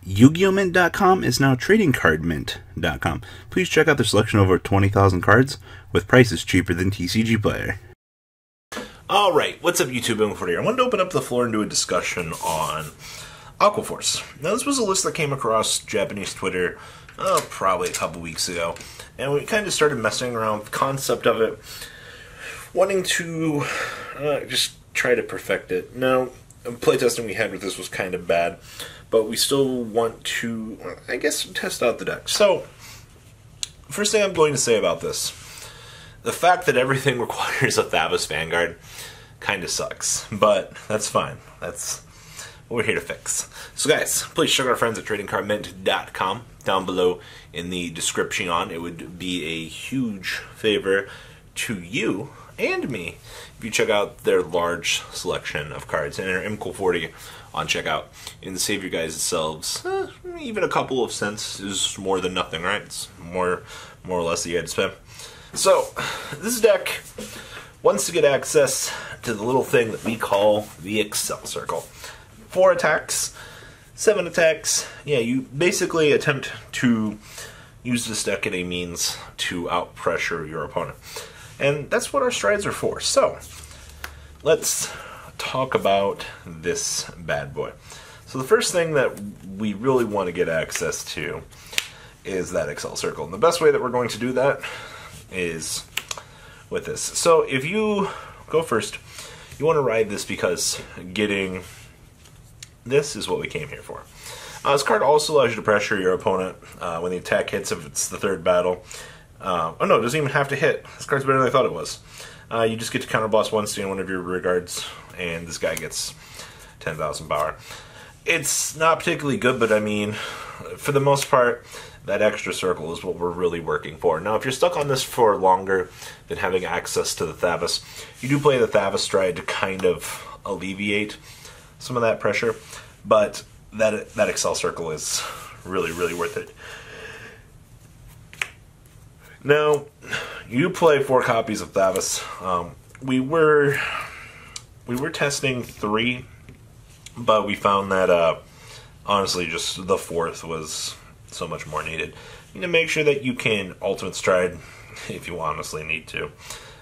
Yu-Gi-Oh! Mint.com is now TradingCardMint.com. Please check out their selection of over 20,000 cards with prices cheaper than TCG Player. Alright, what's up YouTube? Before here, I wanted to open up the floor and do a discussion on Aquaforce. Now this was a list that came across Japanese Twitter probably a couple weeks ago, and we kind of started messing around with the concept of it, wanting to just try to perfect it. Now, playtesting we had with this was kind of bad, but we still want to, I guess, test out the deck. So, first thing I'm going to say about this, the fact that everything requires a Thavas Vanguard kind of sucks, but that's fine. That's what we're here to fix. So guys, please check out our friends at TradingCardMint.com. Down below in the description on, it would be a huge favor to you and me if you check out their large selection of cards and enter MCOL40 on checkout and save you guys yourselves even a couple of cents is more than nothing, right? It's more or less that you had to spend. So this deck wants to get access to the little thing that we call the Accel circle. 4 attacks, 7 attacks. Yeah, you basically attempt to use this deck as a means to out-pressure your opponent. And that's what our strides are for. So, let's talk about this bad boy. So the first thing that we really want to get access to is that Accel circle. And the best way that we're going to do that is with this. So if you go first, you want to ride this because getting this is what we came here for. This card also allows you to pressure your opponent when the attack hits if it's the third battle. Oh no, it doesn't even have to hit. This card's better than I thought it was. You just get to counter boss 1, stand one of your rear guards, and this guy gets 10,000 power. It's not particularly good, but I mean, for the most part, that extra circle is what we're really working for. Now, if you're stuck on this for longer than having access to the Thavas, you do play the Thavas stride to kind of alleviate some of that pressure, but that Accel circle is really, really worth it. Now, you play 4 copies of Thavas. We were testing 3, but we found that honestly, just the 4th was so much more needed. You need to make sure that you can ultimate stride if you honestly need to,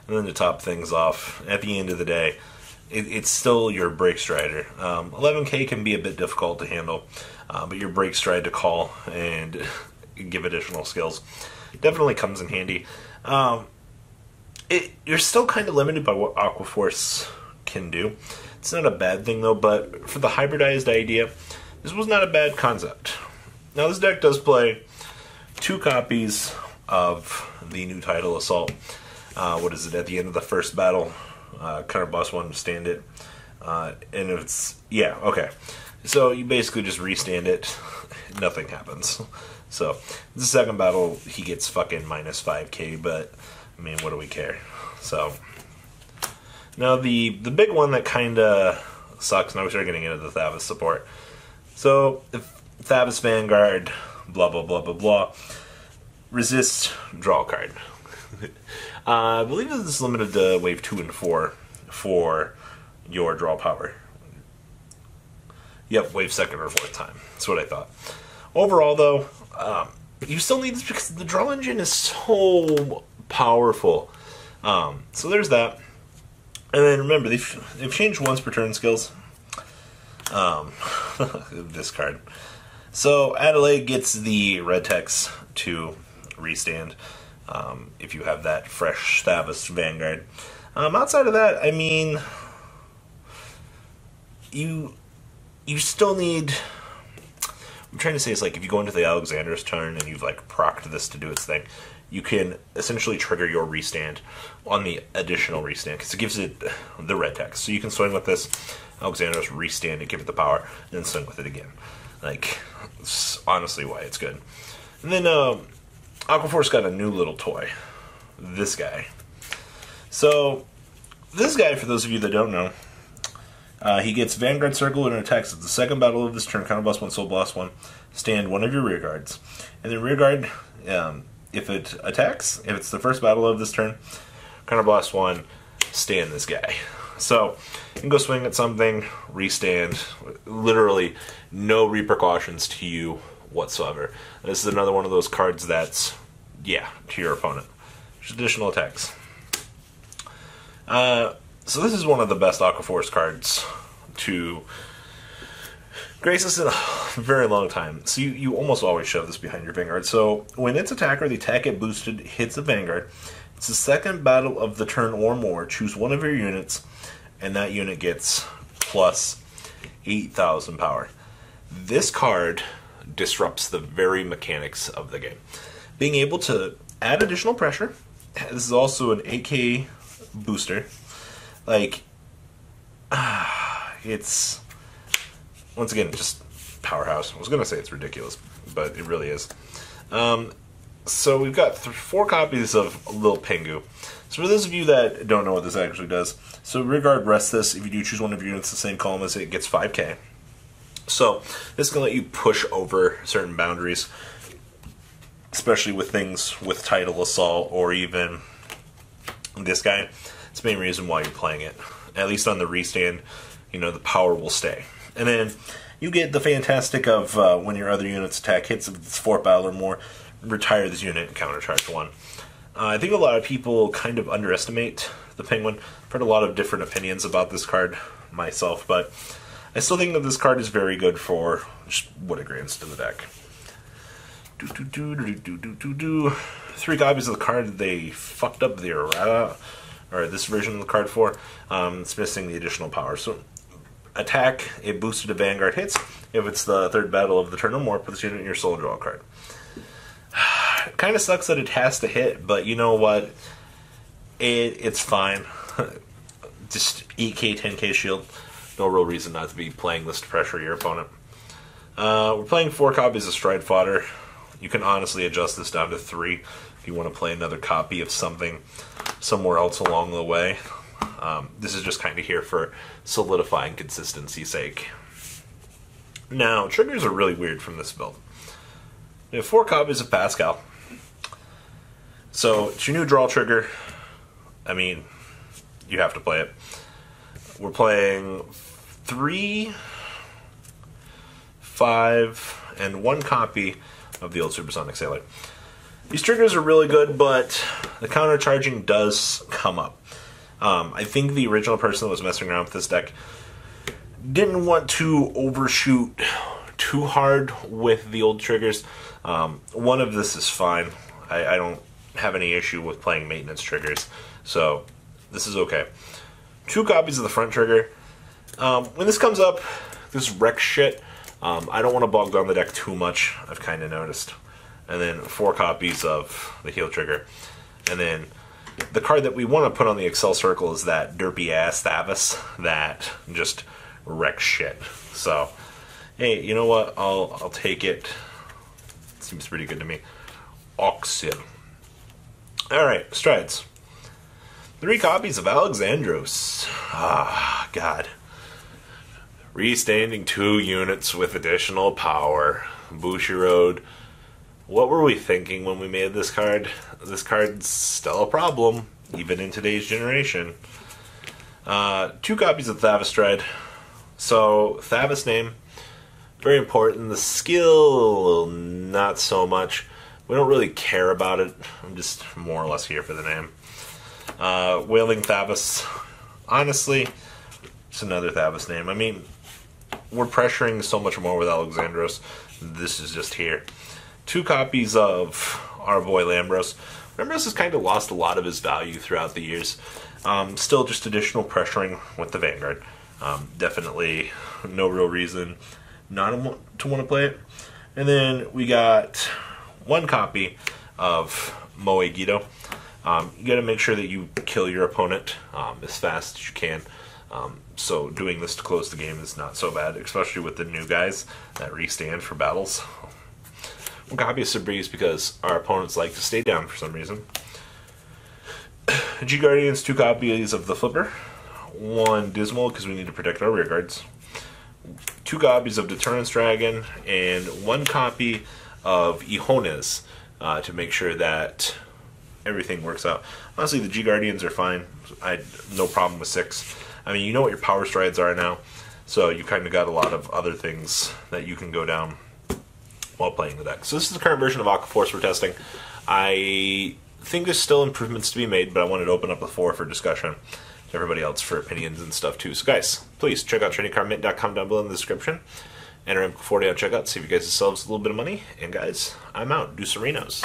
and then to top things off, at the end of the day, it's still your break strider. 11k can be a bit difficult to handle, but your break stride to call and give additional skills definitely comes in handy. You're still kind of limited by what Aquaforce can do. It's not a bad thing though, but for the hybridized idea, this was not a bad concept. Now this deck does play 2 copies of the new title Assault. What is it, at the end of the first battle, counter boss 1, stand it, and if it's, yeah, okay. So you basically just restand it, nothing happens. So, the second battle, he gets fucking minus 5k, but, I mean, what do we care? So, now the big one that kinda sucks, now we start getting into the Thavas support. So, if Thavas Vanguard, blah blah blah blah blah, resist, draw a card. I believe this is limited to wave 2 and 4 for your draw power. Yep, wave 2nd or 4th time. That's what I thought. Overall, though, you still need this because the draw engine is so powerful. So there's that. And then remember, they've changed once per turn skills. This card. So Adelaide gets the red text to restand if you have that fresh Thavas Vanguard. Outside of that, I mean, you still need. I'm trying to say is like if you go into the Alexander's turn and you've like procced this to do its thing, you can essentially trigger your restand on the additional restand because it gives it the red text. So you can swing with this Alexander's restand and give it the power, and then swing with it again. Like, it's honestly why it's good. And then Aquaforce got a new little toy. This guy. So this guy, for those of you that don't know, he gets Vanguard Circle and attacks at the second battle of this turn. Counter boss 1, soul boss 1. Stand one of your rear guards. And then rear guard, if it attacks, if it's the first battle of this turn, counter boss 1, stand this guy. So you can go swing at something, restand, literally no repercussions to you whatsoever. This is another one of those cards that's, yeah, to your opponent. Just additional attacks. So this is one of the best Aquaforce cards to grace us in a very long time. So you almost always shove this behind your Vanguard. So when its attacker, the attack it boosted, hits a Vanguard, it's the second battle of the turn or more. Choose one of your units, and that unit gets plus 8,000 power. This card disrupts the very mechanics of the game. Being able to add additional pressure. This is also an 8k booster. Like, it's, once again, just powerhouse. I was going to say it's ridiculous, but it really is. So we've got 4 copies of Lil Pingu. So for those of you that don't know what this actually does, so Regard rests this. If you do choose one of your units the same column as it, gets 5k. So this can let you push over certain boundaries, especially with things with Tidal Assault or even this guy. It's the main reason why you're playing it. At least on the restand, you know, the power will stay. And then you get the fantastic of when your other unit's attack hits if it's 4th battle or more, retire this unit and countercharge 1. I think a lot of people kind of underestimate the Penguin. I've heard a lot of different opinions about this card myself, but I still think that this card is very good for just what it grants to the deck. 3 copies of the card they fucked up the errata, or this version of the card for. It's missing the additional power. So attack, it boosted a Vanguard hits. If it's the 3rd battle of the turn or more, put this unit in your soul draw card. Kind of sucks that it has to hit, but you know what? It's fine. Just 8k, 10k shield. No real reason not to be playing this to pressure your opponent. We're playing 4 copies of Stride Fodder. You can honestly adjust this down to 3 if you want to play another copy of something somewhere else along the way. This is just kind of here for solidifying consistency's sake. Now, triggers are really weird from this build. We have 4 copies of Pascal. So, it's your new draw trigger. I mean, you have to play it. We're playing 3, 5, and 1 copy of the old Supersonic Sailor. These triggers are really good, but the countercharging does come up. I think the original person that was messing around with this deck didn't want to overshoot too hard with the old triggers. One of this is fine. I don't have any issue with playing maintenance triggers, so this is okay. 2 copies of the front trigger. When this comes up, this wreck shit. I don't want to bog down the deck too much, I've kind of noticed. And then 4 copies of the heel trigger. And then the card that we want to put on the Accel circle is that derpy ass Thavas that just wrecks shit. So, hey, you know what? I'll take it. Seems pretty good to me. Accel. Alright, strides. 3 copies of Alexandros. Ah, God. Restanding 2 units with additional power. Bushiroad. What were we thinking when we made this card? This card's still a problem, even in today's generation. 2 copies of Thavas Stride. So, Thavas name, very important. The skill, not so much. We don't really care about it. I'm just more or less here for the name. Wailing Thavas. Honestly, it's another Thavas name. I mean, we're pressuring so much more with Alexandros. This is just here. 2 copies of our boy Lambros. Lambros has kind of lost a lot of his value throughout the years. Still just additional pressuring with the Vanguard. Definitely no real reason not to want to play it. And then we got 1 copy of Moe Guido. You got to make sure that you kill your opponent as fast as you can. So doing this to close the game is not so bad, especially with the new guys that restand for battles. 1 copy of Sabreeze because our opponents like to stay down for some reason. G Guardians, 2 copies of the Flipper. 1 Dismal because we need to protect our rear guards. 2 copies of Deterrence Dragon and 1 copy of Ihones to make sure that everything works out. Honestly, the G Guardians are fine. I had no problem with 6. I mean, you know what your power strides are now, so you kind of got a lot of other things that you can go down while playing the deck. So this is the current version of Aquaforce we're testing. I think there's still improvements to be made, but I wanted to open up the floor for discussion to everybody else for opinions and stuff too. So guys, please check out TradingCardMint.com down below in the description. Enter M40 on checkout, save you guys yourselves a little bit of money. And guys, I'm out. Deucerinos.